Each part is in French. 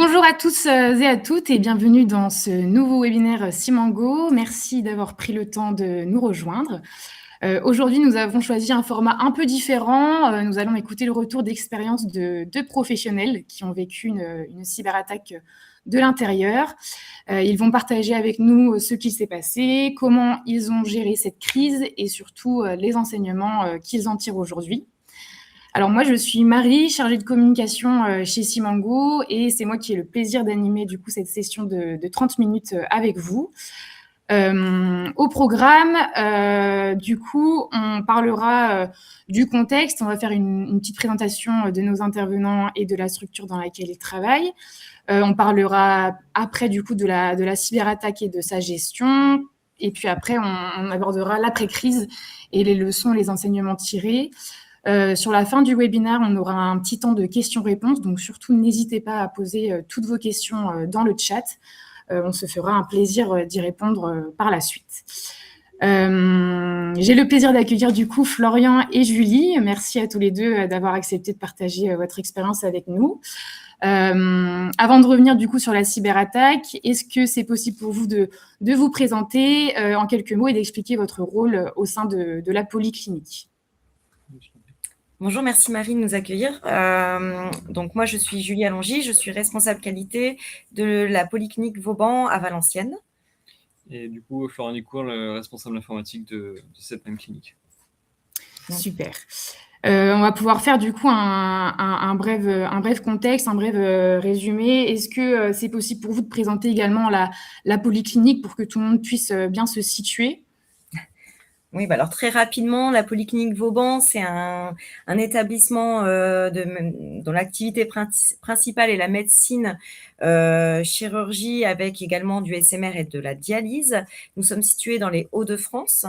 Bonjour à tous et à toutes et bienvenue dans ce nouveau webinaire Simango. Merci d'avoir pris le temps de nous rejoindre. Aujourd'hui, nous avons choisi un format un peu différent. Nous allons écouter le retour d'expérience de deux professionnels qui ont vécu une cyberattaque de l'intérieur. Ils vont partager avec nous ce qui s'est passé, comment ils ont géré cette crise et surtout les enseignements qu'ils en tirent aujourd'hui. Alors moi, je suis Marie, chargée de communication chez Simango et c'est moi qui ai le plaisir d'animer du coup cette session de 30 minutes avec vous. Au programme, du coup, on parlera du contexte, on va faire une petite présentation de nos intervenants et de la structure dans laquelle ils travaillent. On parlera après du coup de la cyberattaque et de sa gestion. Et puis après, on abordera l'après-crise et les leçons, les enseignements tirés. Sur la fin du webinaire, on aura un petit temps de questions-réponses, donc surtout n'hésitez pas à poser toutes vos questions dans le chat. On se fera un plaisir d'y répondre par la suite. J'ai le plaisir d'accueillir du coup Florian et Julie. Merci à tous les deux d'avoir accepté de partager votre expérience avec nous. Avant de revenir du coup sur la cyberattaque, est-ce que c'est possible pour vous de vous présenter en quelques mots et d'expliquer votre rôle au sein de la polyclinique ? Bonjour, merci Marie de nous accueillir. Donc moi, je suis Julie Allongy, je suis responsable qualité de la Polyclinique Vauban à Valenciennes. Et du coup, Florian Nicourt, le responsable informatique de cette même clinique. Super. On va pouvoir faire du coup un bref contexte, un bref résumé. Est-ce que c'est possible pour vous de présenter également la polyclinique pour que tout le monde puisse bien se situer ? Oui, alors très rapidement, la Polyclinique Vauban, c'est un établissement dont l'activité principale est la médecine, chirurgie, avec également du SMR et de la dialyse. Nous sommes situés dans les Hauts-de-France.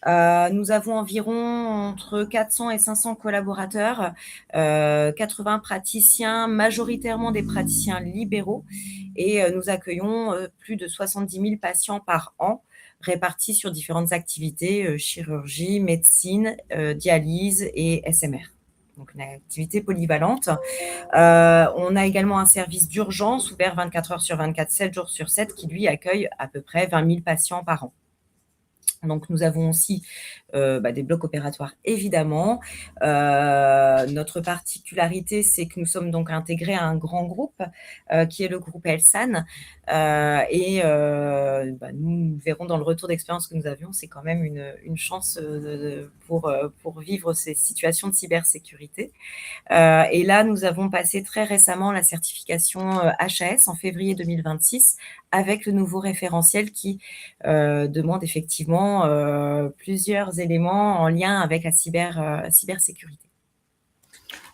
Nous avons environ entre 400 et 500 collaborateurs, 80 praticiens, majoritairement des praticiens libéraux, et nous accueillons plus de 70 000 patients par an, répartis sur différentes activités, chirurgie, médecine, dialyse et SMR. Donc une activité polyvalente. On a également un service d'urgence ouvert 24 heures sur 24, 7 jours sur 7, qui lui accueille à peu près 20 000 patients par an. Donc, nous avons aussi des blocs opératoires, évidemment. Notre particularité, c'est que nous sommes donc intégrés à un grand groupe qui est le groupe Elsan. Nous verrons dans le retour d'expérience que nous avions, c'est quand même une chance pour vivre ces situations de cybersécurité. Et là, nous avons passé très récemment la certification HAS en février 2026 avec le nouveau référentiel qui demande effectivement plusieurs éléments en lien avec la cybersécurité.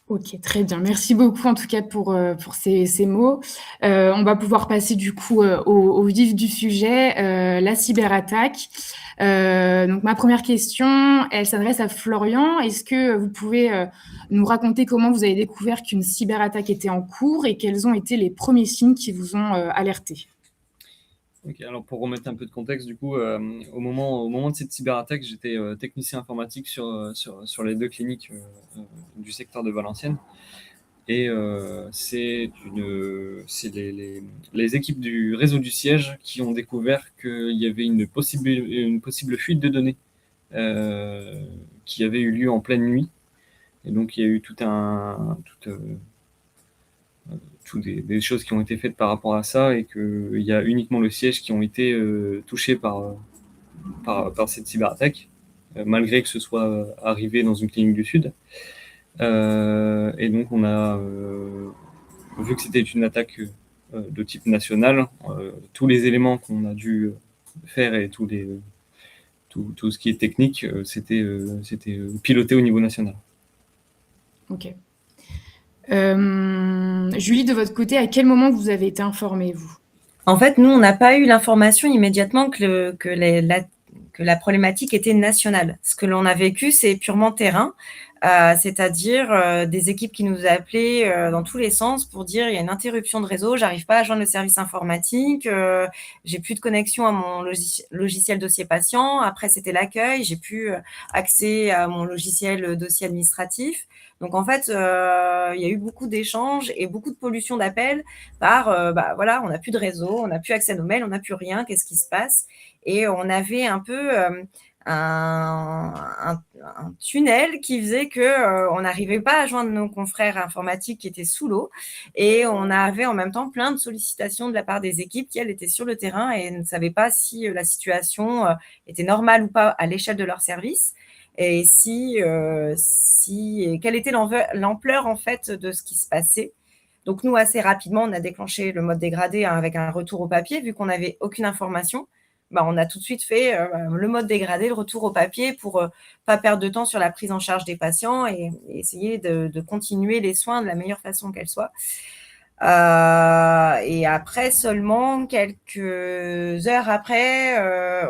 Ok, très bien. Merci beaucoup en tout cas pour ces mots. On va pouvoir passer du coup au vif du sujet, la cyberattaque. Donc ma première question, elle s'adresse à Florian. Est-ce que vous pouvez nous raconter comment vous avez découvert qu'une cyberattaque était en cours et quels ont été les premiers signes qui vous ont alerté ? Ok, alors pour remettre un peu de contexte, du coup, au moment de cette cyberattaque, j'étais technicien informatique sur les deux cliniques du secteur de Valenciennes. Et c'est les équipes du réseau du siège qui ont découvert qu'il y avait une possible fuite de données qui avait eu lieu en pleine nuit. Et donc, il y a eu des choses qui ont été faites par rapport à ça et qu'il y a uniquement le siège qui ont été touchés par cette cyberattaque, malgré que ce soit arrivé dans une clinique du Sud. Et donc, on a vu que c'était une attaque de type national, tous les éléments qu'on a dû faire et tout ce qui est technique, c'était piloté au niveau national. Ok. Julie, de votre côté, à quel moment vous avez été informée, vous ? En fait, nous, on n'a pas eu l'information immédiatement que que la problématique était nationale. Ce que l'on a vécu, c'est purement terrain, c'est-à-dire des équipes qui nous appelaient dans tous les sens pour dire il y a une interruption de réseau, j'arrive pas à joindre le service informatique, j'ai plus de connexion à mon logiciel dossier patient. Après, c'était l'accueil, j'ai plus accès à mon logiciel dossier administratif. Donc en fait, il y a eu beaucoup d'échanges et beaucoup de pollution d'appels par voilà, on n'a plus de réseau, on n'a plus accès à nos mails, on n'a plus rien, qu'est-ce qui se passe? Et on avait un peu un tunnel qui faisait que on n'arrivait pas à joindre nos confrères informatiques qui étaient sous l'eau, et on avait en même temps plein de sollicitations de la part des équipes qui, elles, étaient sur le terrain et ne savaient pas si la situation était normale ou pas à l'échelle de leur service, et quelle était l'ampleur en fait de ce qui se passait. Donc nous, assez rapidement, on a déclenché le mode dégradé avec un retour au papier, vu qu'on n'avait aucune information. On a tout de suite fait le mode dégradé, le retour au papier, pour pas perdre de temps sur la prise en charge des patients et essayer de continuer les soins de la meilleure façon qu'elle soit. Et après, seulement quelques heures après,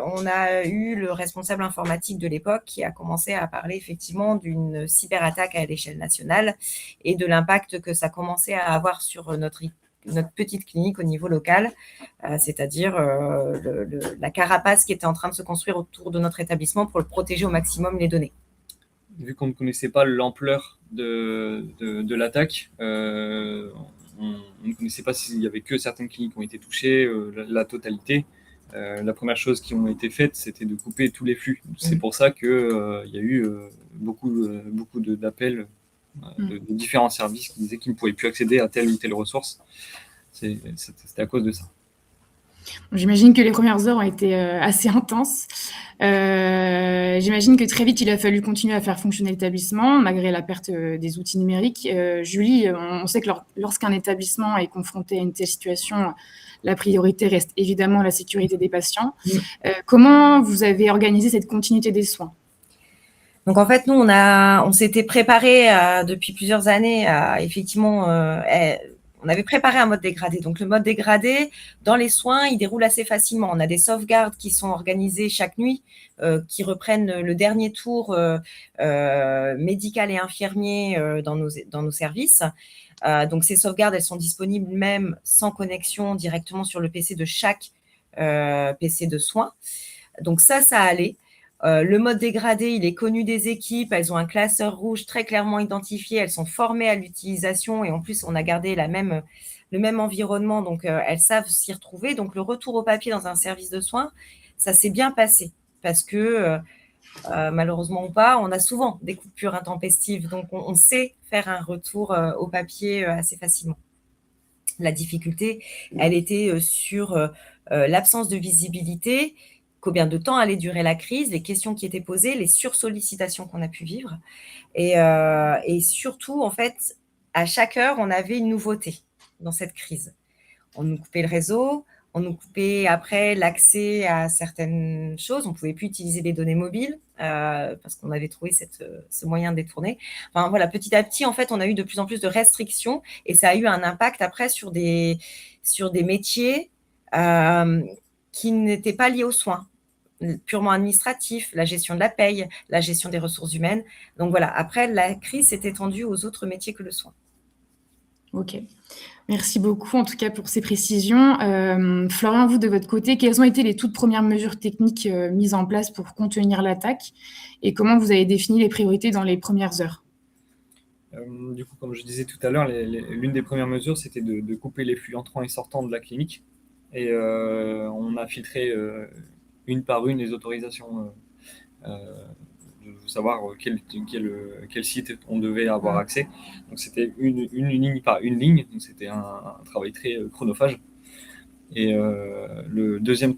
on a eu le responsable informatique de l'époque qui a commencé à parler effectivement d'une cyberattaque à l'échelle nationale et de l'impact que ça commençait à avoir sur notre petite clinique au niveau local, c'est-à-dire la carapace qui était en train de se construire autour de notre établissement pour le protéger au maximum les données. Vu qu'on ne connaissait pas l'ampleur de l'attaque, on ne connaissait pas s'il y avait que certaines cliniques qui ont été touchées, la totalité. La première chose qui ont été faites, c'était de couper tous les flux. C'est pour ça qu'il y a eu beaucoup d'appels de différents services qui disaient qu'ils ne pouvaient plus accéder à telle ou telle ressource. C'était à cause de ça. J'imagine que les premières heures ont été assez intenses. J'imagine que très vite, il a fallu continuer à faire fonctionner l'établissement, malgré la perte des outils numériques. Julie, on sait que lorsqu'un établissement est confronté à une telle situation, la priorité reste évidemment la sécurité des patients. Comment vous avez organisé cette continuité des soins ? Donc en fait, nous, on s'était préparé depuis plusieurs années à effectivement... on avait préparé un mode dégradé. Donc, le mode dégradé, dans les soins, il déroule assez facilement. On a des sauvegardes qui sont organisées chaque nuit, qui reprennent le dernier tour médical et infirmier dans nos services. Donc, ces sauvegardes, elles sont disponibles même sans connexion directement sur le PC de chaque PC de soins. Donc, ça allait. Le mode dégradé, il est connu des équipes, elles ont un classeur rouge très clairement identifié, elles sont formées à l'utilisation et en plus, on a gardé le même environnement, donc elles savent s'y retrouver. Donc, le retour au papier dans un service de soins, ça s'est bien passé parce que, malheureusement ou pas, on a souvent des coupures intempestives, donc on sait faire un retour au papier assez facilement. La difficulté, elle était sur l'absence de visibilité, combien de temps allait durer la crise, les questions qui étaient posées, les sursollicitations qu'on a pu vivre. Et surtout, en fait, à chaque heure, on avait une nouveauté dans cette crise. On nous coupait le réseau, on nous coupait après l'accès à certaines choses. On ne pouvait plus utiliser les données mobiles parce qu'on avait trouvé ce moyen détourné. Enfin, voilà, petit à petit, en fait, on a eu de plus en plus de restrictions et ça a eu un impact après sur des métiers qui n'étaient pas liés aux soins, purement administratif, la gestion de la paye, la gestion des ressources humaines. Donc voilà, après, la crise s'est étendue aux autres métiers que le soin. Ok, merci beaucoup en tout cas pour ces précisions. Florian, vous de votre côté, quelles ont été les toutes premières mesures techniques mises en place pour contenir l'attaque et comment vous avez défini les priorités dans les premières heures ? Du coup, comme je disais tout à l'heure, l'une des premières mesures, c'était de couper les flux entrants et sortants de la clinique. Et on a filtré une par une les autorisations, de savoir quel site on devait avoir accès. Donc c'était une ligne par une ligne, donc c'était un travail très chronophage. Et le deuxième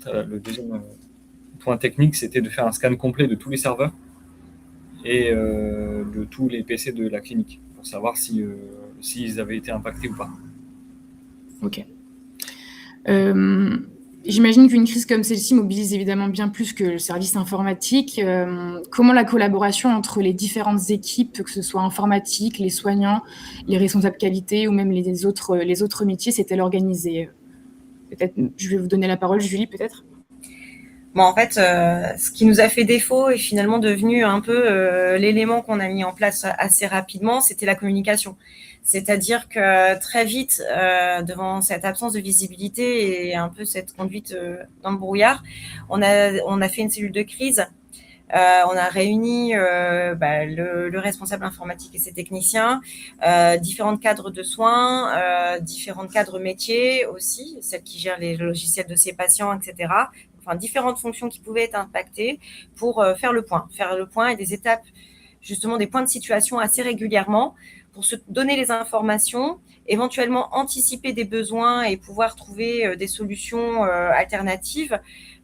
point technique, c'était de faire un scan complet de tous les serveurs et de tous les PC de la clinique pour savoir s'ils avaient été impactés ou pas. Ok. J'imagine qu'une crise comme celle-ci mobilise évidemment bien plus que le service informatique. Comment la collaboration entre les différentes équipes, que ce soit informatique, les soignants, les responsables qualité ou même les autres métiers, s'est-elle organisée ? Peut-être, je vais vous donner la parole, Julie, peut-être ? Bon, en fait, ce qui nous a fait défaut est finalement devenu un peu l'élément qu'on a mis en place assez rapidement, c'était la communication. C'est-à-dire que très vite, devant cette absence de visibilité et un peu cette conduite dans le brouillard, on a fait une cellule de crise. On a réuni le responsable informatique et ses techniciens, différents cadres de soins, différents cadres métiers aussi, celles qui gèrent les logiciels de ces patients, etc. Enfin, différentes fonctions qui pouvaient être impactées pour faire le point et des étapes, justement des points de situation assez régulièrement pour se donner les informations, éventuellement anticiper des besoins et pouvoir trouver des solutions alternatives.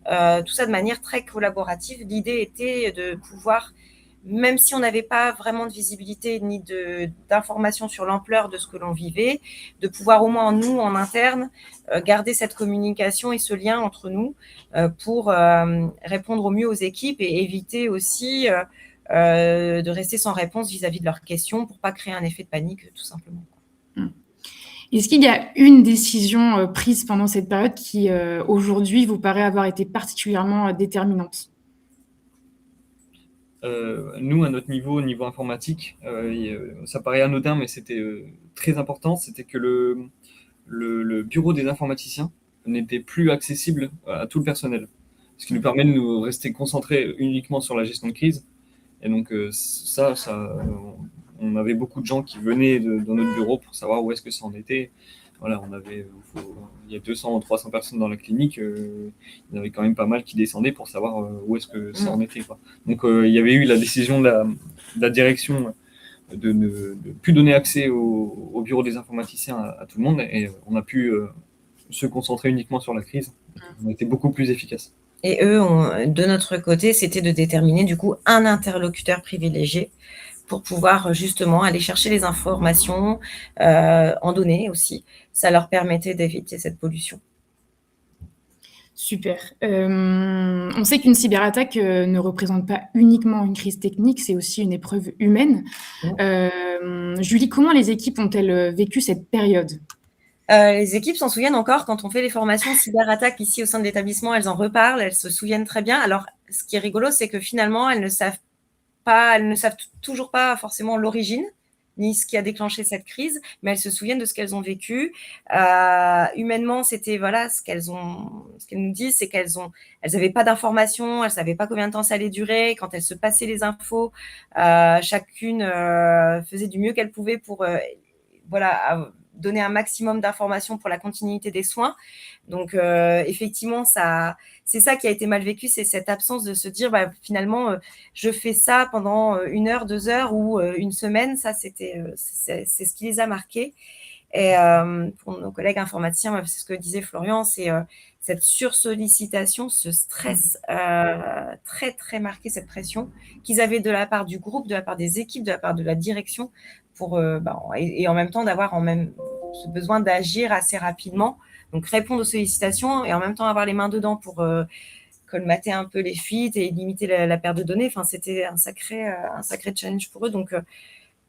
Tout ça de manière très collaborative. L'idée était de pouvoir, même si on n'avait pas vraiment de visibilité ni d'informations sur l'ampleur de ce que l'on vivait, de pouvoir au moins nous, en interne, garder cette communication et ce lien entre nous pour répondre au mieux aux équipes et éviter aussi de rester sans réponse vis-à-vis de leurs questions pour pas créer un effet de panique, tout simplement. Est-ce qu'il y a une décision prise pendant cette période qui, aujourd'hui, vous paraît avoir été particulièrement déterminante? Nous, à notre niveau, au niveau informatique, ça paraît anodin, mais c'était très important, c'était que le bureau des informaticiens n'était plus accessible à tout le personnel. Ce qui nous permet de nous rester concentrés uniquement sur la gestion de crise. Et donc, on avait beaucoup de gens qui venaient dans notre bureau pour savoir où est-ce que ça en était. Voilà, il y a 200 ou 300 personnes dans la clinique, il y en avait quand même pas mal qui descendaient pour savoir où est-ce que ça en était, quoi. Donc, il y avait eu la décision de la direction de ne plus donner accès au bureau des informaticiens à tout le monde, et on a pu se concentrer uniquement sur la crise. On a été beaucoup plus efficace. Et eux, de notre côté, c'était de déterminer du coup un interlocuteur privilégié pour pouvoir justement aller chercher les informations, en données aussi. Ça leur permettait d'éviter cette pollution. Super. On sait qu'une cyberattaque ne représente pas uniquement une crise technique, c'est aussi une épreuve humaine. Julie, comment les équipes ont-elles vécu cette période? Les équipes s'en souviennent encore quand on fait les formations cyberattaque ici au sein de l'établissement, elles en reparlent, elles se souviennent très bien. Alors, ce qui est rigolo, c'est que finalement, elles ne savent toujours pas forcément l'origine ni ce qui a déclenché cette crise, mais elles se souviennent de ce qu'elles ont vécu. Humainement, c'était voilà ce qu'elles nous disent, c'est qu'elles n'avaient pas d'informations, elles savaient pas combien de temps ça allait durer. Quand elles se passaient les infos, chacune faisait du mieux qu'elle pouvait pour donner un maximum d'informations pour la continuité des soins. Donc, effectivement, c'est ça qui a été mal vécu, c'est cette absence de se dire, finalement, je fais ça pendant 1 heure, 2 heures ou une semaine. Ça, c'est ce qui les a marqués. Et pour nos collègues informaticiens, c'est ce que disait Florian, c'est cette sursollicitation, ce stress très, très marqué, cette pression qu'ils avaient de la part du groupe, de la part des équipes, de la part de la direction, et en même temps d'avoir ce besoin d'agir assez rapidement, donc répondre aux sollicitations et en même temps avoir les mains dedans pour colmater un peu les fuites et limiter la perte de données. Enfin, c'était un sacré challenge pour eux. Donc,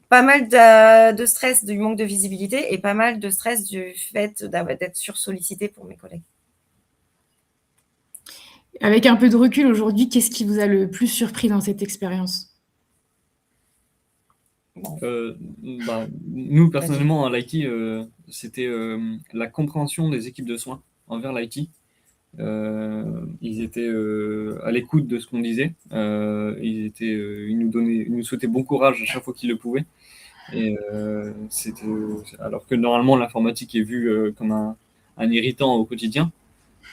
pas mal de stress du manque de visibilité et pas mal de stress du fait d'être sursollicité pour mes collègues. Avec un peu de recul aujourd'hui, qu'est-ce qui vous a le plus surpris dans cette expérience? Nous, personnellement, à l'IT, c'était la compréhension des équipes de soins envers l'IT. Ils étaient à l'écoute de ce qu'on disait. Ils nous souhaitaient bon courage à chaque fois qu'ils le pouvaient. Et alors que normalement, l'informatique est vue comme un irritant au quotidien.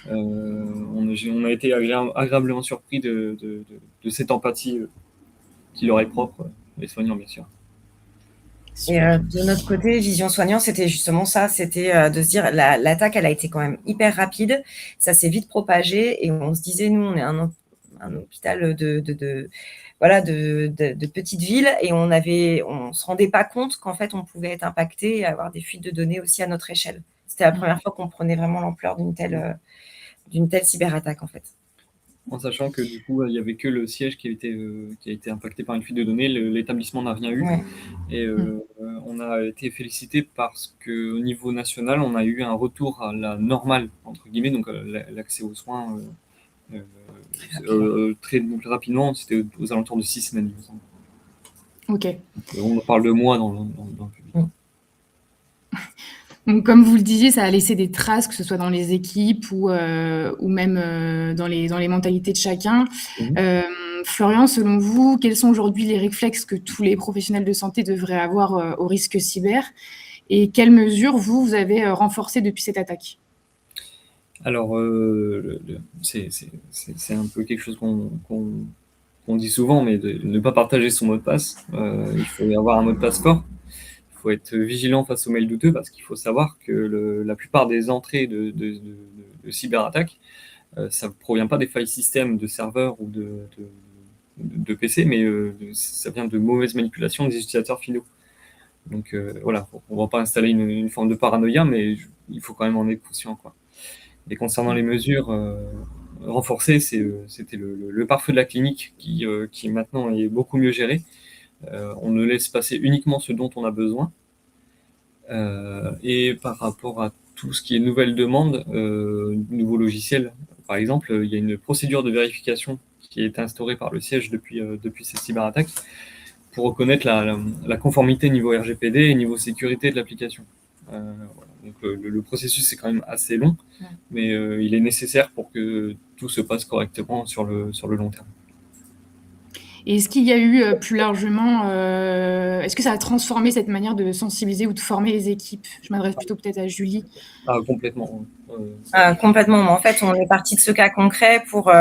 On a été agréablement surpris de cette empathie qui leur est propre, les soignants, bien sûr. Et de notre côté, Vision Soignant, c'était justement ça, c'était de se dire, l'attaque, elle a été quand même hyper rapide, ça s'est vite propagé, et on se disait, nous, on est un hôpital de petite ville, et on se rendait pas compte qu'en fait, on pouvait être impacté et avoir des fuites de données aussi à notre échelle. C'était la première fois qu'on prenait vraiment l'ampleur d'une telle cyberattaque, en fait. En sachant que du coup, il n'y avait que le siège qui a été impacté par une fuite de données, l'établissement n'a rien eu. Ouais. Et on a été félicité parce qu'au niveau national, on a eu un retour à la normale, entre guillemets, donc l'accès aux soins Très rapidement, c'était aux alentours de 6 semaines, il me semble. Ok. On parle de mois dans le public. Donc, comme vous le disiez, ça a laissé des traces, que ce soit dans les équipes ou même dans les mentalités de chacun. Florian, selon vous, quels sont aujourd'hui les réflexes que tous les professionnels de santé devraient avoir au risque cyber? Et quelles mesures, vous avez renforcées depuis cette attaque? Alors, c'est un peu quelque chose qu'on dit souvent, mais de ne pas partager son mot de passe. Il faut y avoir un mot de passe fort. Il faut être vigilant face aux mails douteux, parce qu'il faut savoir que la plupart des entrées de cyberattaques, ça ne provient pas des failles système de serveurs ou de PC, mais ça vient de mauvaises manipulations des utilisateurs finaux. Donc voilà, on ne va pas installer une forme de paranoïa, mais il faut quand même en être conscient, quoi. Et concernant les mesures renforcées, c'était le pare-feu de la clinique qui maintenant est beaucoup mieux géré. On ne laisse passer uniquement ce dont on a besoin. Et par rapport à tout ce qui est nouvelles demandes, nouveaux logiciels, par exemple, il y a une procédure de vérification qui est instaurée par le siège depuis ces cyberattaques pour reconnaître la conformité niveau RGPD et niveau sécurité de l'application. Voilà. Donc le processus est quand même assez long, mais il est nécessaire pour que tout se passe correctement sur le long terme. Et est-ce qu'il y a eu plus largement, est-ce que ça a transformé cette manière de sensibiliser ou de former les équipes? Je m'adresse plutôt peut-être à Julie. Complètement. Complètement. En fait, on est parti de ce cas concret pour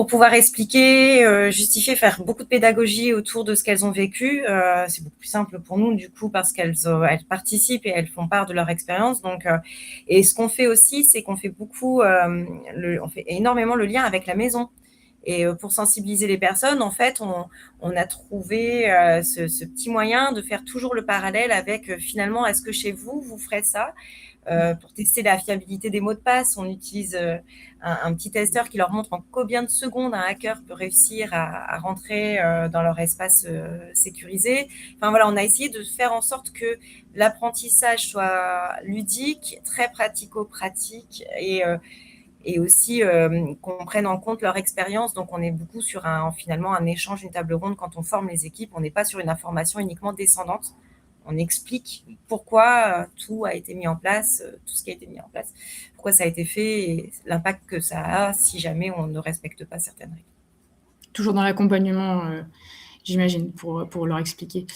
pouvoir expliquer, justifier, faire beaucoup de pédagogie autour de ce qu'elles ont vécu. C'est beaucoup plus simple pour nous, du coup, parce qu'elles participent et elles font part de leur expérience. Donc, et ce qu'on fait aussi, c'est qu'on fait on fait énormément le lien avec la maison. Et pour sensibiliser les personnes, en fait, on a trouvé ce petit moyen de faire toujours le parallèle avec finalement, est-ce que chez vous, vous ferez ça? Pour tester la fiabilité des mots de passe, on utilise un petit testeur qui leur montre en combien de secondes un hacker peut réussir à rentrer dans leur espace sécurisé. Enfin voilà, on a essayé de faire en sorte que l'apprentissage soit ludique, très pratico-pratique et aussi qu'on prenne en compte leur expérience. Donc, on est beaucoup sur finalement un échange, une table ronde quand on forme les équipes. On n'est pas sur une information uniquement descendante. On explique pourquoi tout a été mis en place, tout ce qui a été mis en place, pourquoi ça a été fait et l'impact que ça a si jamais on ne respecte pas certaines règles. Toujours dans l'accompagnement, j'imagine, pour leur expliquer.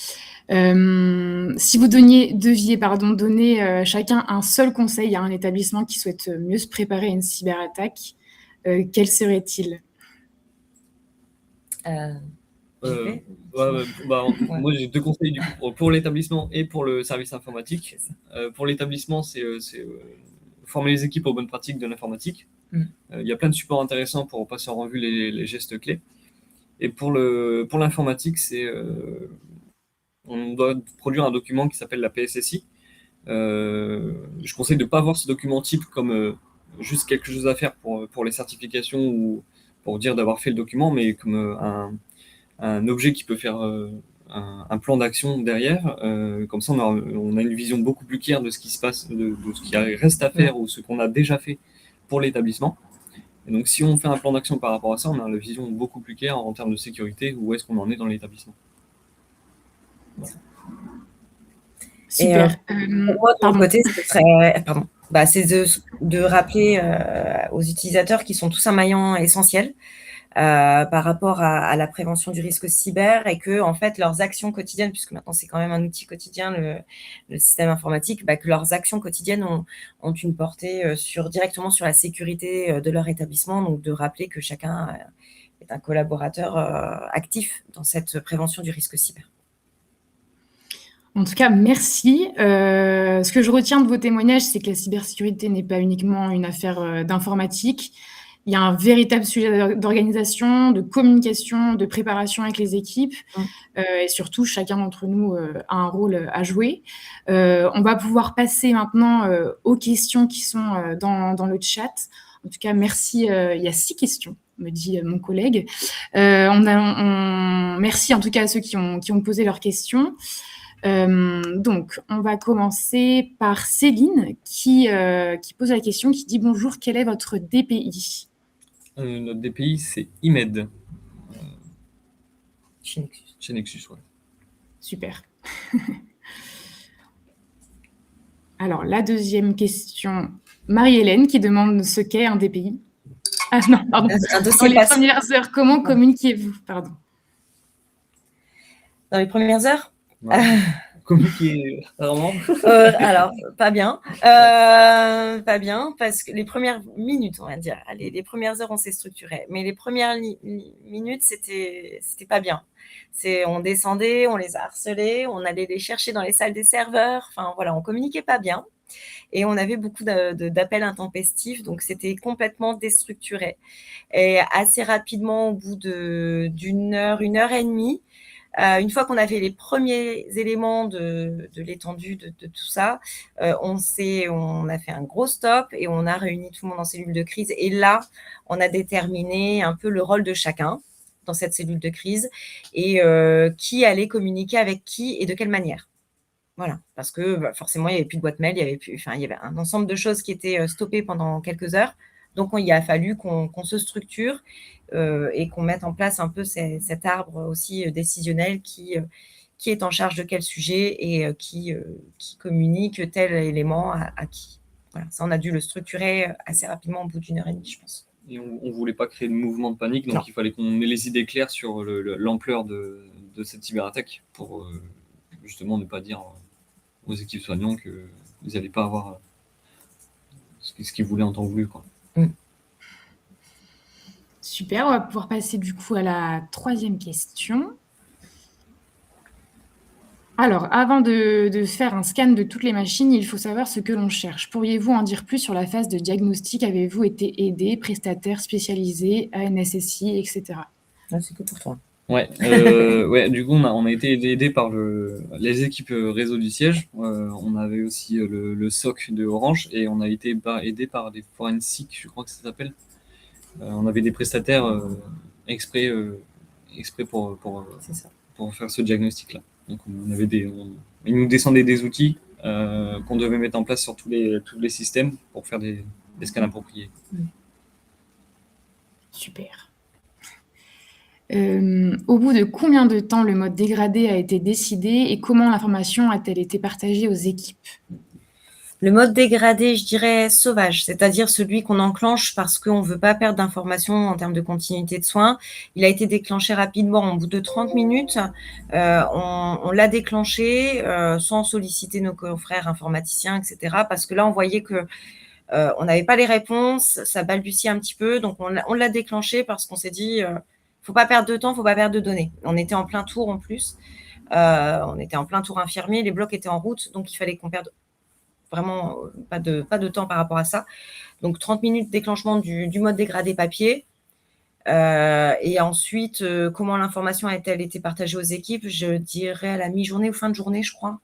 Si vous deviez donner chacun un seul conseil à un établissement qui souhaite mieux se préparer à une cyberattaque, quel serait-il? Moi, j'ai 2 conseils du coup, pour l'établissement et pour le service informatique. Pour l'établissement, c'est former les équipes aux bonnes pratiques de l'informatique. Il y a plein de supports intéressants pour passer en revue les gestes clés. Et pour l'informatique, on doit produire un document qui s'appelle la PSSI. Je conseille de ne pas voir ce document type comme juste quelque chose à faire pour les certifications ou pour dire d'avoir fait le document, mais comme un objet qui peut faire un plan d'action derrière. Comme ça, on a une vision beaucoup plus claire de ce qui se passe, de ce qui reste à faire ou ce qu'on a déjà fait pour l'établissement. Et donc, si on fait un plan d'action par rapport à ça, on a la vision beaucoup plus claire en termes de sécurité, où est-ce qu'on en est dans l'établissement. Voilà. Super. Pour moi, de mon côté, c'est de rappeler aux utilisateurs qu'ils sont tous un maillon essentiel par rapport à la prévention du risque cyber et que en fait leurs actions quotidiennes, puisque maintenant c'est quand même un outil quotidien le système informatique, que leurs actions quotidiennes ont une portée directement sur la sécurité de leur établissement. Donc de rappeler que chacun est un collaborateur actif dans cette prévention du risque cyber. En tout cas, merci. Ce que je retiens de vos témoignages, c'est que la cybersécurité n'est pas uniquement une affaire d'informatique. Il y a un véritable sujet d'organisation, de communication, de préparation avec les équipes. Et surtout, chacun d'entre nous a un rôle à jouer. On va pouvoir passer maintenant aux questions qui sont dans le chat. En tout cas, merci. Il y a 6 questions, me dit mon collègue. Merci en tout cas à ceux qui ont posé leurs questions. Donc, on va commencer par Céline qui pose la question, qui dit « Bonjour, quel est votre DPI ?» Notre DPI, c'est IMED. Chez Nexus. Chez Nexus, ouais. Super. Alors, la deuxième question, Marie-Hélène qui demande ce qu'est un DPI. Ah non, pardon. Un Dans dossier les passe. premières heures, comment communiquiez-vous? Pardon. Dans les premières heures? Ouais. Communiquer rarement. Alors, pas bien. Pas bien, parce que les premières minutes, on va dire. Allez, les premières heures, on s'est structuré. Mais les premières minutes, c'était pas bien. On descendait, on les harcelait, on allait les chercher dans les salles des serveurs. Enfin, voilà, on communiquait pas bien. Et on avait beaucoup d'appels intempestifs, donc c'était complètement déstructuré. Et assez rapidement, au bout d'une heure, 1h30, une fois qu'on avait les premiers éléments de l'étendue de tout ça, on a fait un gros stop et on a réuni tout le monde en cellule de crise. Et là, on a déterminé un peu le rôle de chacun dans cette cellule de crise et qui allait communiquer avec qui et de quelle manière. Voilà, parce que forcément, il n'y avait plus de boîte mail, il y avait un ensemble de choses qui étaient stoppées pendant quelques heures. Donc, il a fallu qu'on se structure et qu'on mette en place un peu cet arbre aussi décisionnel qui est en charge de quel sujet et qui communique tel élément à qui. Voilà, ça, on a dû le structurer assez rapidement au bout d'1h30, je pense. Et on ne voulait pas créer de mouvement de panique, donc il fallait qu'on ait les idées claires sur l'ampleur de cette cyberattaque pour justement ne pas dire aux équipes soignantes qu'ils n'allaient pas avoir ce qu'ils voulaient en temps voulu, quoi. Super, on va pouvoir passer du coup à la troisième question. Alors, avant de faire un scan de toutes les machines, il faut savoir ce que l'on cherche. Pourriez-vous en dire plus sur la phase de diagnostic? Avez-vous été aidé, prestataire spécialisé, ANSSI, etc. C'est que pour toi. Ouais, du coup, on a été aidé par les équipes réseau du siège. On avait aussi le SOC de Orange et on a été aidé par des forensiques, je crois que ça s'appelle. On avait des prestataires exprès pour faire ce diagnostic-là. Donc, ils nous descendaient des outils qu'on devait mettre en place sur tous les systèmes pour faire des scans appropriés. Super. Au bout de combien de temps le mode dégradé a été décidé et comment l'information a-t-elle été partagée aux équipes? Le mode dégradé, je dirais sauvage, c'est-à-dire celui qu'on enclenche parce qu'on ne veut pas perdre d'informations en termes de continuité de soins. Il a été déclenché rapidement, au bout de 30 minutes. On l'a déclenché sans solliciter nos confrères informaticiens, etc. Parce que là, on voyait que on n'avait pas les réponses, ça balbutiait un petit peu. Donc, on l'a déclenché parce qu'on s'est dit, faut pas perdre de temps, faut pas perdre de données. On était en plein tour en plus. On était en plein tour infirmier, les blocs étaient en route, donc il fallait qu'on perde vraiment pas de temps par rapport à ça. Donc, 30 minutes déclenchement du mode dégradé papier. Et ensuite, comment l'information a-t-elle été partagée aux équipes? Je dirais à la mi-journée ou fin de journée, je crois.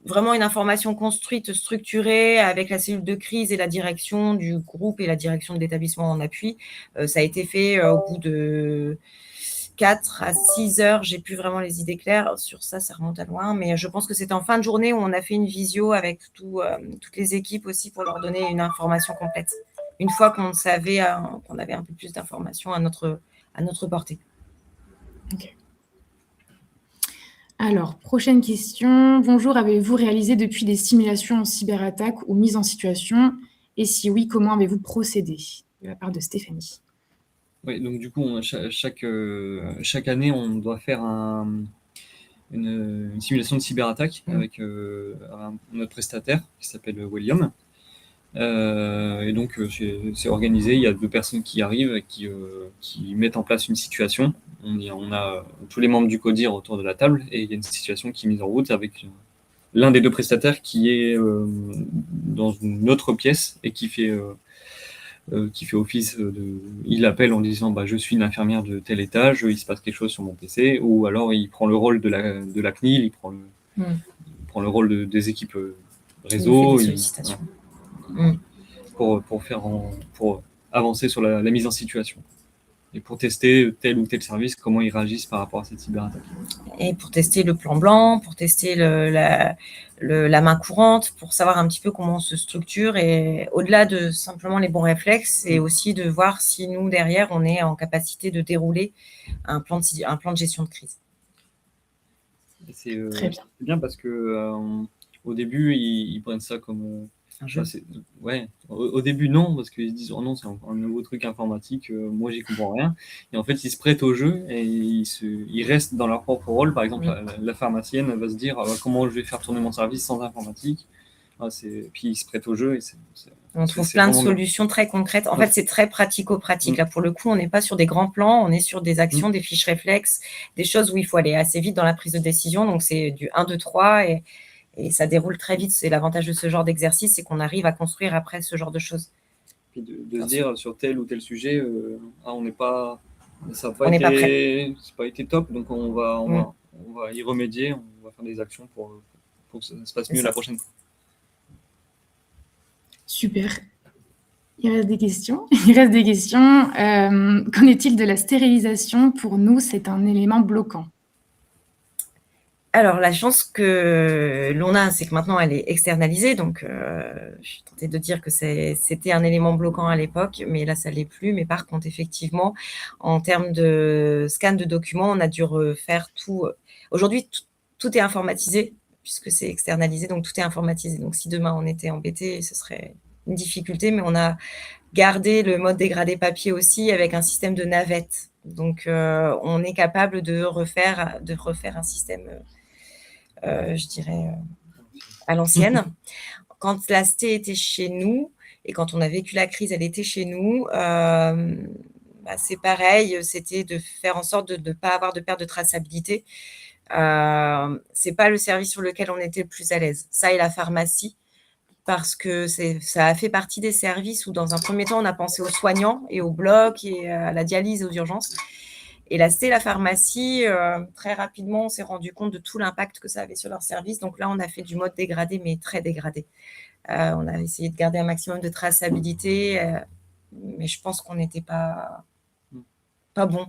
Vraiment une information construite, structurée avec la cellule de crise et la direction du groupe et la direction de l'établissement en appui. Ça a été fait au bout de 4 à 6 heures. J'ai plus vraiment les idées claires sur ça, ça remonte à loin. Mais je pense que c'était en fin de journée où on a fait une visio avec toutes les équipes aussi pour leur donner une information complète. Une fois qu'on savait, qu'on avait un peu plus d'informations à notre portée. Ok. Alors, prochaine question. Bonjour, avez-vous réalisé depuis des simulations en cyberattaque ou mise en situation? Et si oui, comment avez-vous procédé? De la part de Stéphanie. Oui, donc du coup, chaque année, on doit faire une simulation de cyberattaque avec notre prestataire qui s'appelle William. Et donc, c'est organisé. Il y a 2 personnes qui arrivent et qui mettent en place une situation. On a tous les membres du CODIR autour de la table et il y a une situation qui est mise en route avec l'un des 2 prestataires qui est dans une autre pièce et qui fait office il appelle en disant je suis une infirmière de tel étage, il se passe quelque chose sur mon PC, ou alors il prend le rôle de la CNIL, il prend le rôle des équipes réseau, pour avancer sur la mise en situation. et pour tester tel ou tel service, comment ils réagissent par rapport à cette cyberattaque. Et pour tester le plan blanc, pour tester la main courante, pour savoir un petit peu comment on se structure, et au-delà de simplement les bons réflexes, c'est aussi de voir si nous, derrière, on est en capacité de dérouler un plan de gestion de crise. C'est Très bien. bien parce que au début, ils prennent ça comme Un jeu. ouais. Au début, non, parce qu'ils se disent oh non, c'est un nouveau truc informatique, moi j'y comprends rien. Et en fait, ils se prêtent au jeu et ils restent dans leur propre rôle. Par exemple, la pharmacienne va se dire comment je vais faire tourner mon service sans informatique. Puis ils se prêtent au jeu et on trouve plein de solutions très concrètes. En fait, c'est très pratico-pratique. Là, pour le coup, on n'est pas sur des grands plans, on est sur des actions, des fiches réflexes, des choses où il faut aller assez vite dans la prise de décision. Donc, c'est du 1, 2, 3 et ça déroule très vite. C'est l'avantage de ce genre d'exercice, c'est qu'on arrive à construire après ce genre de choses. Puis de se dire sur tel ou tel sujet, on n'est pas, ça n'a pas, pas été top, donc on va y remédier, on va faire des actions pour que ça se passe mieux la prochaine fois. Super. Il reste des questions. Qu'en est-il de la stérilisation? Pour nous, c'est un élément bloquant. Alors, la chance que l'on a, c'est que maintenant, elle est externalisée. Donc, je suis tentée de dire que c'était un élément bloquant à l'époque, mais là, ça ne l'est plus. Mais par contre, effectivement, en termes de scan de documents, on a dû refaire tout. Aujourd'hui, tout est informatisé, puisque c'est externalisé, donc tout est informatisé. Donc, si demain, on était embêté, ce serait une difficulté, mais on a gardé le mode dégradé papier aussi avec un système de navette. Donc, on est capable de refaire un système, je dirais, à l'ancienne. Quand la ST était chez nous et quand on a vécu la crise, elle était chez nous, c'est pareil, c'était de faire en sorte de ne pas avoir de perte de traçabilité. C'est pas le service sur lequel on était le plus à l'aise. Ça et la pharmacie, parce que ça a fait partie des services où, dans un premier temps, on a pensé aux soignants et aux blocs et à la dialyse et aux urgences. Et là, c'était la pharmacie. Très rapidement, on s'est rendu compte de tout l'impact que ça avait sur leur service. Donc là, on a fait du mode dégradé, mais très dégradé. On a essayé de garder un maximum de traçabilité, mais je pense qu'on n'était pas bon.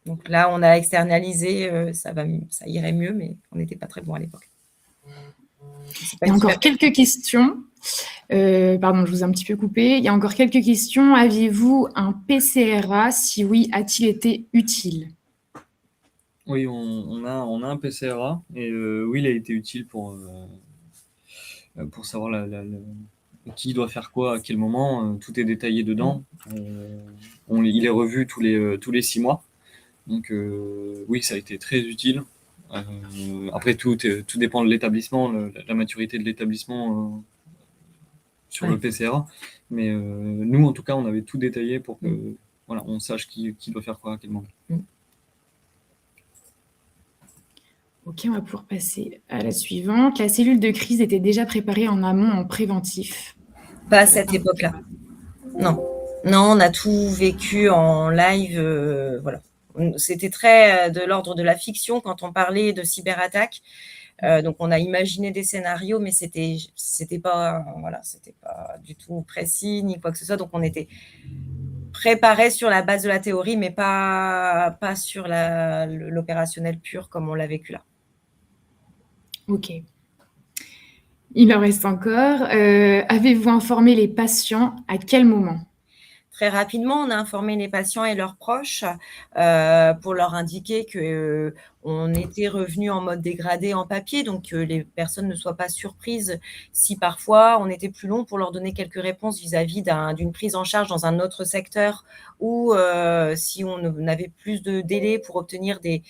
Donc là, on a externalisé. Ça irait mieux, mais on n'était pas très bon à l'époque. Il y a encore quelques questions. Pardon, je vous ai un petit peu coupé. Il y a encore quelques questions. Aviez-vous un PCRA? Si oui, a-t-il été utile? Oui, on a un PCRA et oui, il a été utile pour savoir qui doit faire quoi à quel moment. Tout est détaillé dedans. Il est revu tous les 6 mois. Donc oui, ça a été très utile. Après, tout dépend de l'établissement, la maturité de l'établissement sur le PCRA. Mais nous, en tout cas, on avait tout détaillé pour que on sache qui doit faire quoi à quel moment. Ok, on va pouvoir passer à la suivante. La cellule de crise était déjà préparée en amont, en préventif? Pas à cette époque-là. Non, on a tout vécu en live. Voilà. C'était très de l'ordre de la fiction quand on parlait de cyberattaque. Donc, on a imaginé des scénarios, mais c'était pas du tout précis ni quoi que ce soit. Donc, on était préparé sur la base de la théorie, mais pas sur l'opérationnel pur comme on l'a vécu là. Ok. Il en reste encore. Avez-vous informé les patients? À quel moment? Très rapidement, on a informé les patients et leurs proches pour leur indiquer qu'on était revenu en mode dégradé en papier, donc que les personnes ne soient pas surprises si parfois on était plus long pour leur donner quelques réponses vis-à-vis d'une prise en charge dans un autre secteur ou si on avait plus de délai pour obtenir des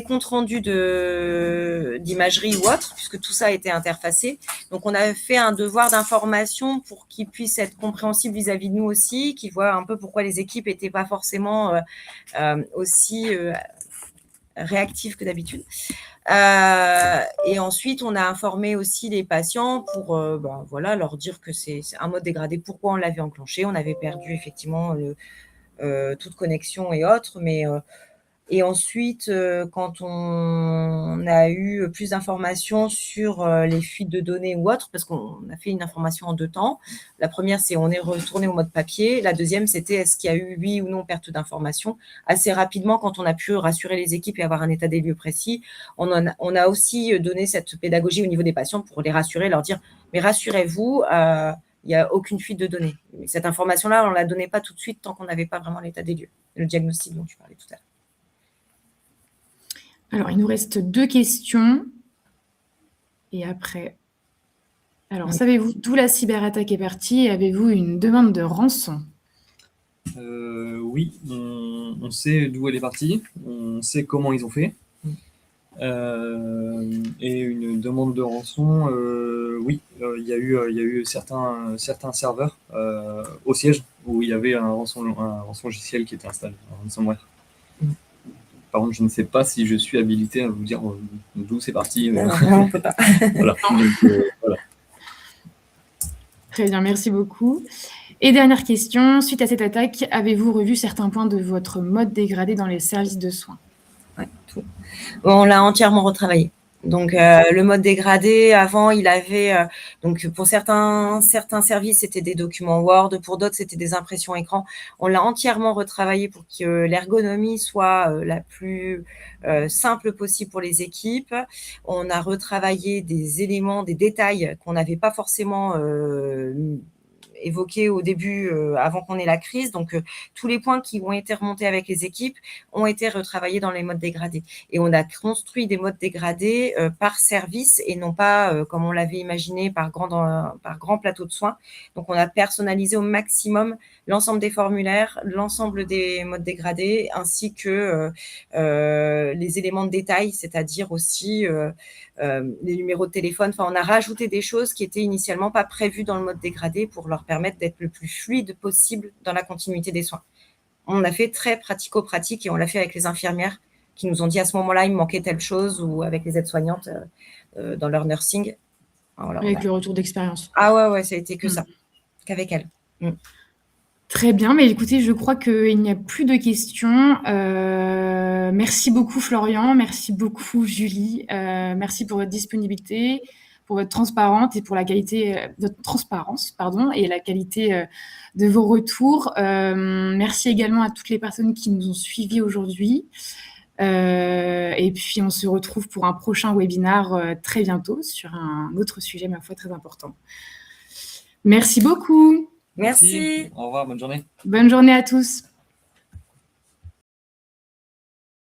comptes rendus d'imagerie ou autre, puisque tout ça a été interfacé. Donc, on a fait un devoir d'information pour qu'ils puissent être compréhensibles vis-à-vis de nous aussi, qu'ils voient un peu pourquoi les équipes n'étaient pas forcément aussi réactives que d'habitude. Et ensuite, on a informé aussi les patients pour leur dire que c'est un mode dégradé, pourquoi on l'avait enclenché. On avait perdu effectivement toute connexion et autres, mais Et ensuite, quand on a eu plus d'informations sur les fuites de données ou autres, parce qu'on a fait une information en 2 temps. La première, c'est on est retourné au mode papier. La deuxième, c'était est-ce qu'il y a eu oui ou non perte d'informations. Assez rapidement, quand on a pu rassurer les équipes et avoir un état des lieux précis, on a aussi donné cette pédagogie au niveau des patients pour les rassurer, leur dire mais rassurez-vous, il n'y a aucune fuite de données. Mais cette information-là, on ne la donnait pas tout de suite tant qu'on n'avait pas vraiment l'état des lieux, le diagnostic dont tu parlais tout à l'heure. Alors, il nous reste 2 questions. Et après... Alors, savez-vous d'où la cyberattaque est partie et avez-vous une demande de rançon? Oui, on sait d'où elle est partie, on sait comment ils ont fait. Et une demande de rançon, oui, il y a eu certains serveurs au siège où il y avait un rançon logiciel qui était installé, un ransomware. Par contre, je ne sais pas si je suis habilité à vous dire d'où c'est parti. Non, on ne peut pas. Voilà. Donc, voilà. Très bien, merci beaucoup. Et dernière question, suite à cette attaque, avez-vous revu certains points de votre mode dégradé dans les services de soins? Ouais, tout. On l'a entièrement retravaillé. Donc, le mode dégradé, avant, il avait... donc, pour certains services, c'était des documents Word. Pour d'autres, c'était des impressions écran. On l'a entièrement retravaillé pour que l'ergonomie soit la plus simple possible pour les équipes. On a retravaillé des éléments, des détails qu'on n'avait pas forcément évoqué au début, avant qu'on ait la crise. Donc, tous les points qui ont été remontés avec les équipes ont été retravaillés dans les modes dégradés. Et on a construit des modes dégradés par service et non pas, comme on l'avait imaginé, par grand plateau de soins. Donc, on a personnalisé au maximum l'ensemble des formulaires, l'ensemble des modes dégradés, ainsi que les éléments de détail, c'est-à-dire aussi les numéros de téléphone. Enfin, on a rajouté des choses qui étaient initialement pas prévues dans le mode dégradé pour leur permettre d'être le plus fluide possible dans la continuité des soins. On a fait très pratico-pratique et on l'a fait avec les infirmières qui nous ont dit à ce moment-là, il me manquait telle chose, ou avec les aides-soignantes dans leur nursing. Voilà, avec le retour d'expérience. Ah ouais, ça a été que ça, qu'avec elles. Très bien, mais écoutez, je crois qu'il n'y a plus de questions. Merci beaucoup Florian, merci beaucoup Julie, merci pour votre disponibilité, pour votre transparence et pour la qualité, votre transparence, pardon, et la qualité de vos retours. Merci également à toutes les personnes qui nous ont suivis aujourd'hui. Et puis on se retrouve pour un prochain webinaire très bientôt sur un autre sujet, ma foi, très important. Merci beaucoup. Merci. Au revoir, bonne journée. Bonne journée à tous.